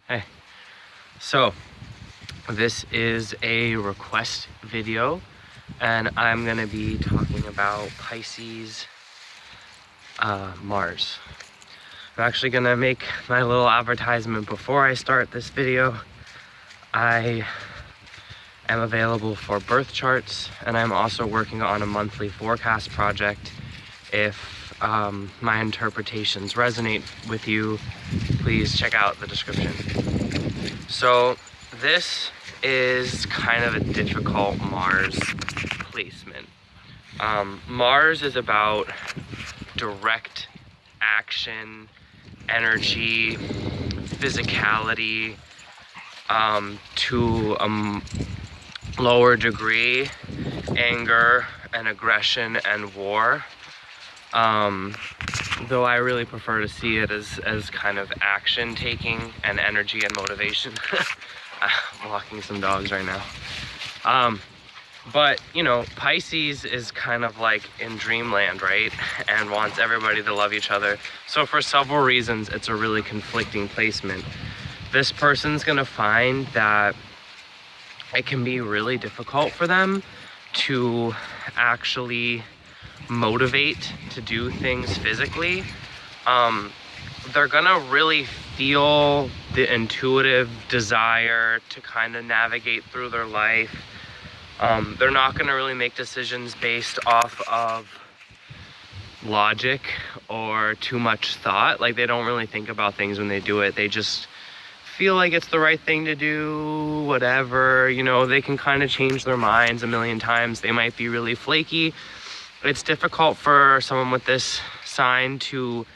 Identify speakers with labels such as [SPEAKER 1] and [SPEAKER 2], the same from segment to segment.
[SPEAKER 1] Hey, so this is a request video and I'm gonna be talking about Pisces Mars. I'm actually gonna make my little advertisement before I start this video. I am available for birth charts, and I'm also working on a monthly forecast project. If my interpretations resonate with you, please check out the description. So this is kind of a difficult Mars placement. Mars is about direct action, energy, physicality, to a lower degree, anger and aggression and war. Though I really prefer to see it as kind of action taking and energy and motivation. I'm walking some dogs right now. But you know, Pisces is kind of like in dreamland, right? And wants everybody to love each other. So for several reasons, it's a really conflicting placement. This person's gonna find that it can be really difficult for them to actually motivate to do things physically. They're gonna really feel the intuitive desire to kind of navigate through their life. They're not gonna really make decisions based off of logic or too much thought. Like, they don't really think about things when they do it. They just feel like it's the right thing to do, whatever. You know, they can kind of change their minds a million times. They might be really flaky. It's difficult for someone with this sign to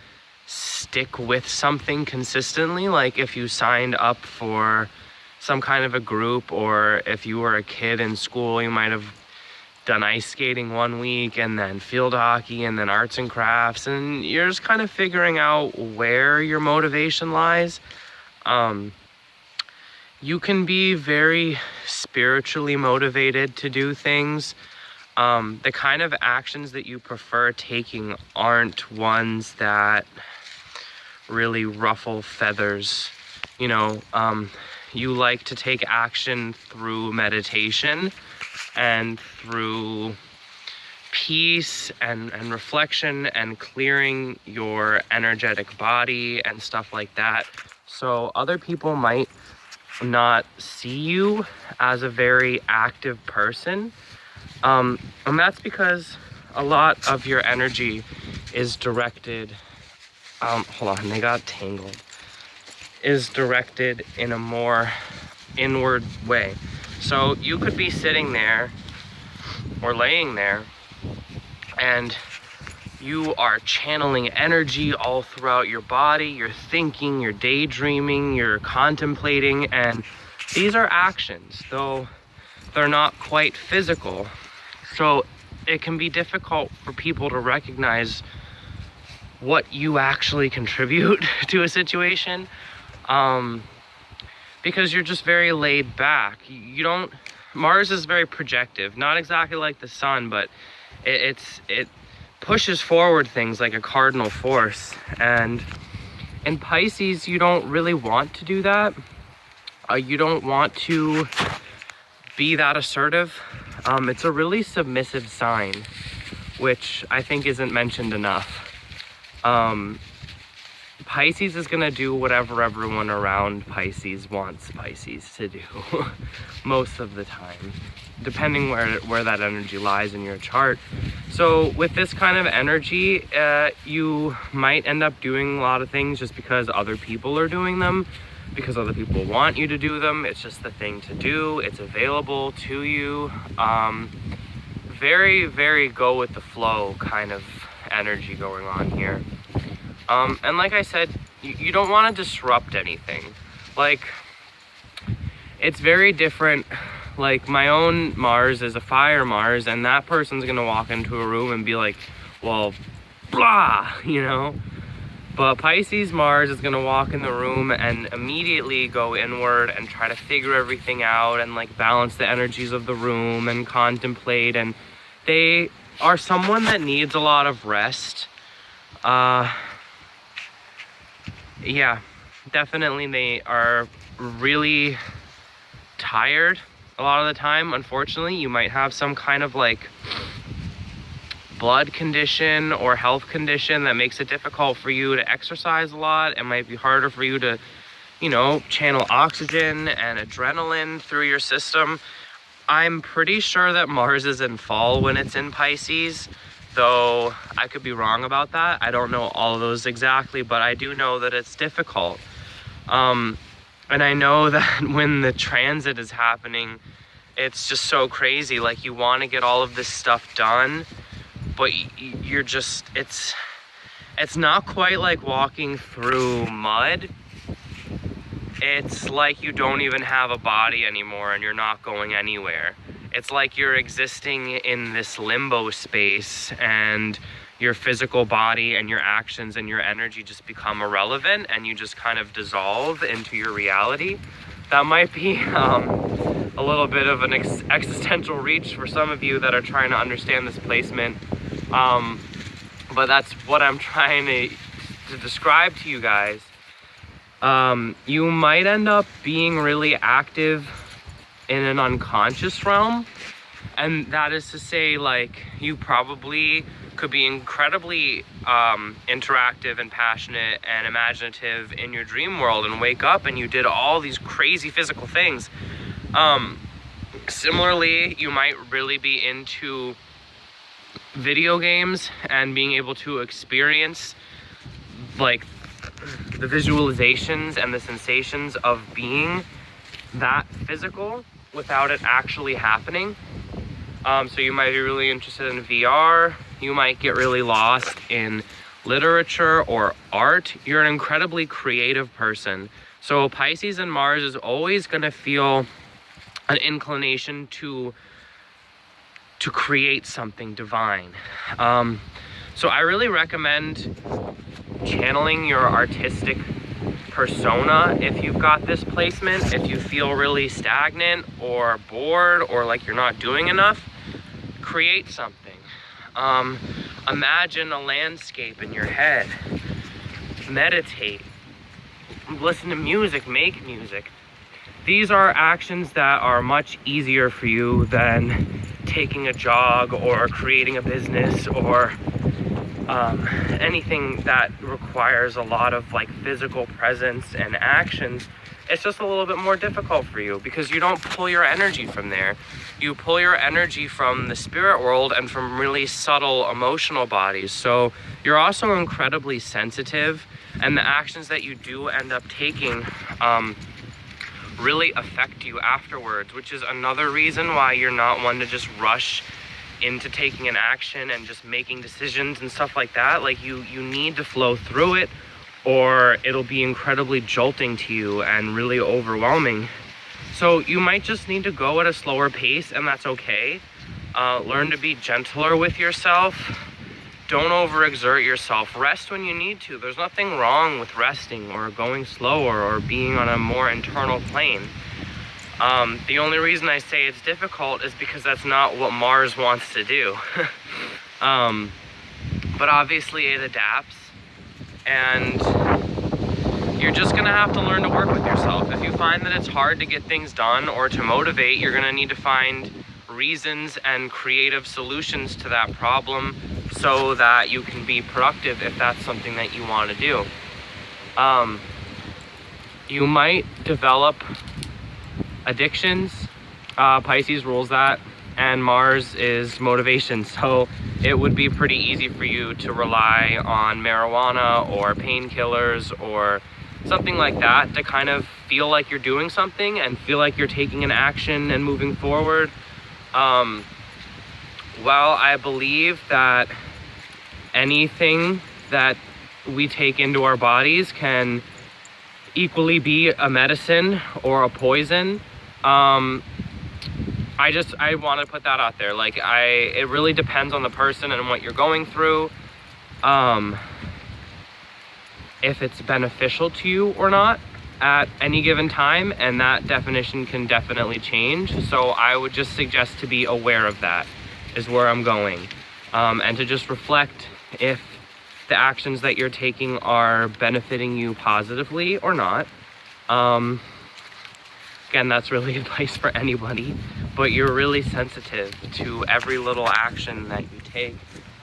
[SPEAKER 1] stick with something consistently. Like, if you signed up for some kind of a group, or if you were a kid in school, you might have done ice skating one week and then field hockey and then arts and crafts, and you're just kind of figuring out where your motivation lies. You can be very spiritually motivated to do things. The kind of actions that you prefer taking aren't ones that really ruffle feathers. You know, you like to take action through meditation and through peace and reflection and clearing your energetic body and stuff like that. So other people might not see you as a very active person. And that's because a lot of your energy is directed, hold on, they got tangled, is directed in a more inward way. So you could be sitting there or laying there and you are channeling energy all throughout your body. You're thinking, you're daydreaming, you're contemplating, and these are actions, though they're not quite physical. So it can be difficult for people to recognize what you actually contribute to a situation, because you're just very laid back. You don't, Mars is very projective, not exactly like the sun, but it pushes forward things like a cardinal force. And in Pisces, you don't really want to do that. You don't want to be that assertive. It's a really submissive sign, which I think isn't mentioned enough. Pisces is gonna do whatever everyone around Pisces wants Pisces to do most of the time, depending where that energy lies in your chart. So with this kind of energy, you might end up doing a lot of things just because other people are doing them, because other people want you to do them. It's just the thing to do. It's available to you. Very, very go with the flow kind of energy going on here. And like I said, you don't want to disrupt anything. Like, it's very different. Like, my own Mars is a fire Mars, and that person's gonna walk into a room and be like, well, blah, you know? But Pisces Mars is gonna walk in the room and immediately go inward and try to figure everything out and like balance the energies of the room and contemplate. And they are someone that needs a lot of rest. Yeah, definitely they are really tired a lot of the time. Unfortunately, you might have some kind of like blood condition or health condition that makes it difficult for you to exercise a lot. It might be harder for you to, you know, channel oxygen and adrenaline through your system. I'm pretty sure that Mars is in fall when it's in Pisces, though I could be wrong about that. I don't know all of those exactly, but I do know that it's difficult. And I know that when the transit is happening, it's just so crazy. Like, you want to get all of this stuff done, but you're just, it's not quite like walking through mud. It's like you don't even have a body anymore and you're not going anywhere. It's like you're existing in this limbo space, and your physical body and your actions and your energy just become irrelevant, and you just kind of dissolve into your reality. That might be a little bit of an existential reach for some of you that are trying to understand this placement. But that's what I'm trying to describe to you guys. You might end up being really active in an unconscious realm, and that is to say, like, you probably could be incredibly interactive and passionate and imaginative in your dream world and wake up and you did all these crazy physical things. Similarly, you might really be into video games and being able to experience like the visualizations and the sensations of being that physical without it actually happening. So you might be really interested in VR. You might get really lost in literature or art. You're an incredibly creative person. So Pisces and Mars is always going to feel an inclination to create something divine. So I really recommend channeling your artistic persona if you've got this placement. If you feel really stagnant or bored or like you're not doing enough, create something. Imagine a landscape in your head. Meditate. Listen to music. Make music. These are actions that are much easier for you than taking a jog or creating a business or anything that requires a lot of like physical presence and actions. It's just a little bit more difficult for you because you don't pull your energy from there. You pull your energy from the spirit world and from really subtle emotional bodies. So you're also incredibly sensitive, and the actions that you do end up taking really affect you afterwards, which is another reason why you're not one to just rush into taking an action and just making decisions and stuff like that. Like you need to flow through it, or it'll be incredibly jolting to you and really overwhelming. So you might just need to go at a slower pace, and that's okay. Learn to be gentler with yourself. Don't overexert yourself. Rest when you need to. There's nothing wrong with resting or going slower or being on a more internal plane. The only reason I say it's difficult is because that's not what Mars wants to do. But obviously it adapts, and you're just gonna have to learn to work with yourself. If you find that it's hard to get things done or to motivate, you're gonna need to find reasons and creative solutions to that problem so that you can be productive if that's something that you want to do. You might develop addictions. Pisces rules that, and Mars is motivation, so it would be pretty easy for you to rely on marijuana or painkillers or something like that to kind of feel like you're doing something and feel like you're taking an action and moving forward. While I believe that anything that we take into our bodies can equally be a medicine or a poison, I want to put that out there. Like, it really depends on the person and what you're going through, if it's beneficial to you or not at any given time, and that definition can definitely change. So I would just suggest to be aware of that, is where I'm going, and to just reflect if the actions that you're taking are benefiting you positively or not. Again, that's really advice for anybody, but you're really sensitive to every little action that you take.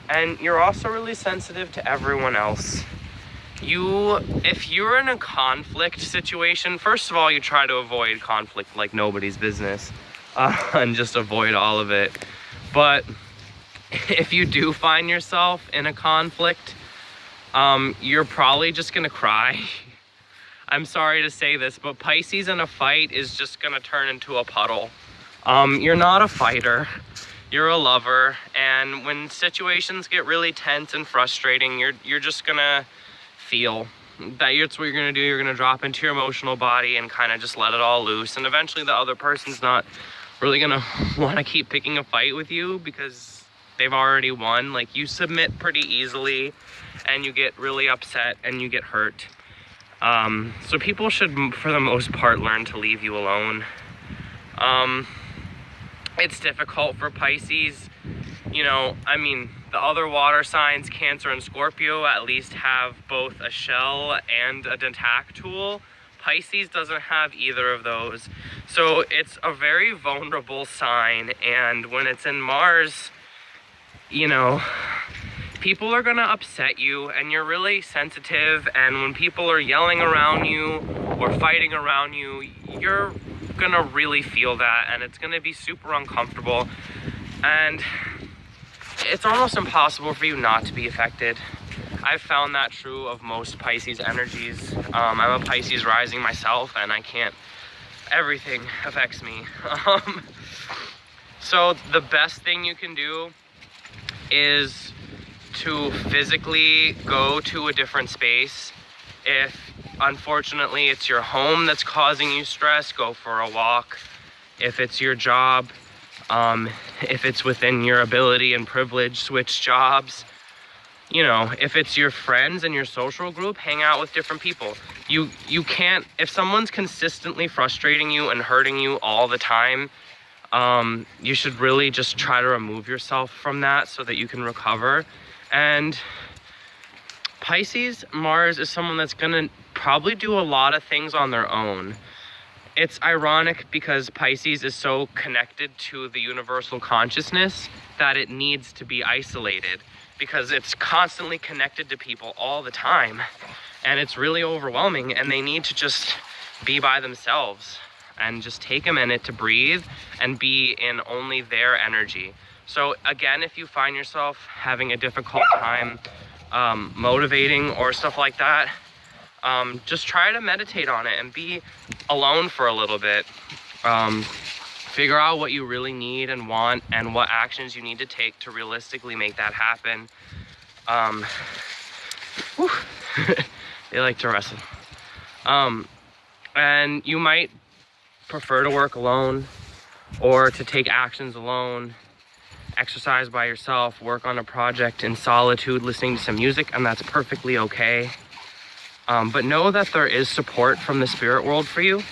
[SPEAKER 1] And you're also really sensitive to everyone else. If you're in a conflict situation, first of all, you try to avoid conflict like nobody's business, and just avoid all of it. But if you do find yourself in a conflict, you're probably just gonna cry. I'm sorry to say this, but Pisces in a fight is just gonna turn into a puddle. You're not a fighter, you're a lover, and when situations get really tense and frustrating, you're just gonna feel. That's what you're gonna do. You're gonna drop into your emotional body and kind of just let it all loose, and eventually the other person's not really gonna want to keep picking a fight with you because they've already won. Like, you submit pretty easily and you get really upset and you get hurt. So people should, for the most part, learn to leave you alone. It's difficult for Pisces. You know, I mean, the other water signs, Cancer and Scorpio, at least have both a shell and an attack tool. Pisces doesn't have either of those. So it's a very vulnerable sign, and when it's in Mars, you know, people are gonna upset you, and you're really sensitive, and when people are yelling around you or fighting around you, you're gonna really feel that, and it's gonna be super uncomfortable, and it's almost impossible for you not to be affected. I've found that true of most Pisces energies. I'm a Pisces rising myself, and everything affects me. So the best thing you can do is to physically go to a different space. If unfortunately it's your home that's causing you stress, go for a walk. If it's your job, if it's within your ability and privilege, switch jobs. You know, if it's your friends and your social group, hang out with different people. You can't, if someone's consistently frustrating you and hurting you all the time, you should really just try to remove yourself from that so that you can recover. And Pisces Mars is someone that's gonna probably do a lot of things on their own. It's ironic because Pisces is so connected to the universal consciousness that it needs to be isolated, because it's constantly connected to people all the time, and it's really overwhelming, and they need to just be by themselves and just take a minute to breathe and be in only their energy. So again, if you find yourself having a difficult time motivating or stuff like that, just try to meditate on it and be alone for a little bit. Figure out what you really need and want and what actions you need to take to realistically make that happen. They like to wrestle. And you might prefer to work alone or to take actions alone, exercise by yourself, work on a project in solitude, listening to some music, and that's perfectly okay. But know that there is support from the spirit world for you,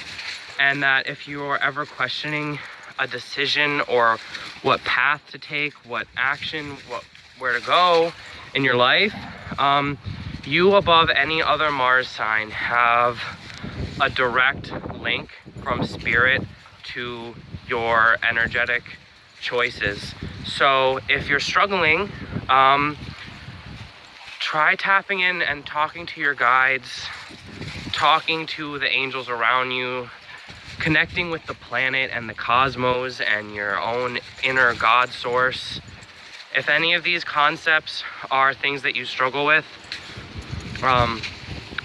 [SPEAKER 1] and that if you are ever questioning a decision or what path to take, what action, where to go in your life, you above any other Mars sign have a direct link from spirit to your energetic choices. So if you're struggling, try tapping in and talking to your guides, talking to the angels around you, connecting with the planet and the cosmos and your own inner God source. If any of these concepts are things that you struggle with,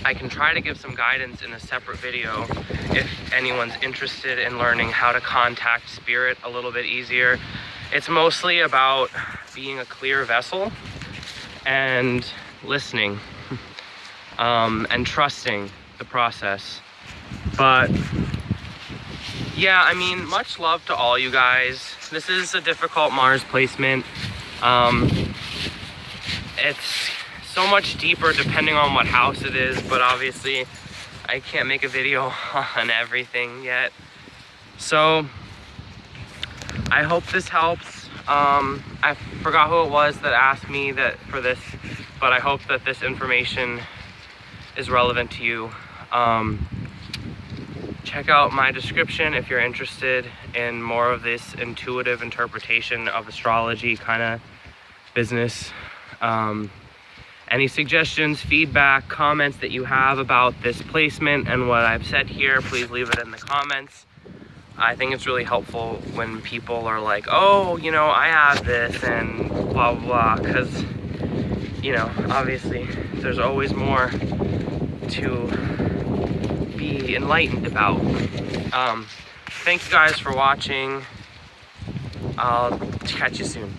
[SPEAKER 1] I can try to give some guidance in a separate video if anyone's interested in learning how to contact spirit a little bit easier. It's mostly about being a clear vessel and listening, and trusting the process. But yeah, I mean, much love to all you guys. This is a difficult Mars placement. It's so much deeper depending on what house it is, but obviously I can't make a video on everything yet. So I hope this helps. I forgot who it was that asked me that for this but I hope that this information is relevant to you. Check out my description if you're interested in more of this intuitive interpretation of astrology kind of business. Any suggestions, feedback, comments that you have about this placement and what I've said here, please leave it in the comments. I think it's really helpful when people are like, oh, you know, I have this and blah, blah, blah, because, you know, obviously there's always more to be enlightened about. Thanks guys for watching. I'll catch you soon.